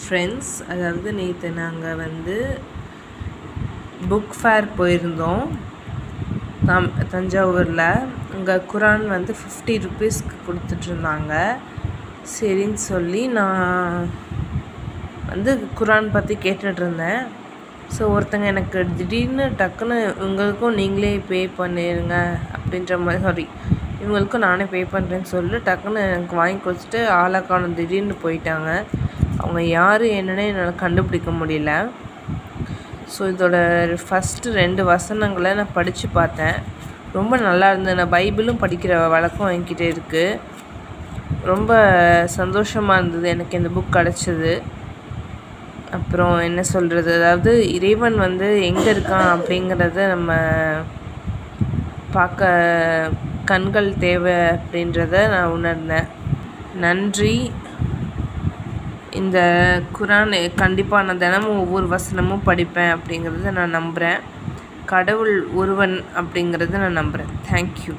Friends, அதாவது நேற்று நாங்கள் வந்து புக் ஃபேர் போயிருந்தோம் தஞ்சாவூரில். அங்கே குரான் வந்து 50 ருபீஸ்க்கு கொடுத்துட்ருந்தாங்க. சரின்னு சொல்லி நான் வந்து குரான் பற்றி கேட்டுட்ருந்தேன். ஸோ ஒருத்தங்க எனக்கு திடீர்னு டக்குன்னு இவங்களுக்கும் நீங்களே பே பண்ணிடுங்க அப்படின்ற மாதிரி, இவங்களுக்கும் நானே பே பண்ணுறேன்னு சொல்லி டக்குன்னு எனக்கு வாங்கி கொடுத்துட்டு ஆளாக்கான திடீர்னு போயிட்டாங்க. அவங்க யார் என்னன்னே என்னால் கண்டுபிடிக்க முடியல. ஸோ இதோட ஃபஸ்ட்டு 2 வசனங்களை நான் படித்து பார்த்தேன். ரொம்ப நல்லா இருந்தது. நான் பைபிளும் படிக்கிற வழக்கம் என்கிட்ட இருக்குது. ரொம்ப சந்தோஷமாக இருந்தது எனக்கு இந்த புக் கிடச்சது. அப்புறம் என்ன சொல்கிறது, அதாவது இறைவன் வந்து எங்கே இருக்கான் அப்படிங்கிறத நம்ம பார்க்க கண்கள் தேவை அப்படின்றத நான் உணர்ந்தேன். நன்றி. இந்த குரான் கண்டிப்பாக நான் தினமும் ஒவ்வொரு வசனமும் படிப்பேன் அப்படிங்கிறத நான் நம்புகிறேன். கடவுள் ஒருவன் அப்படிங்கிறத நான் நம்புகிறேன். தேங்க்யூ.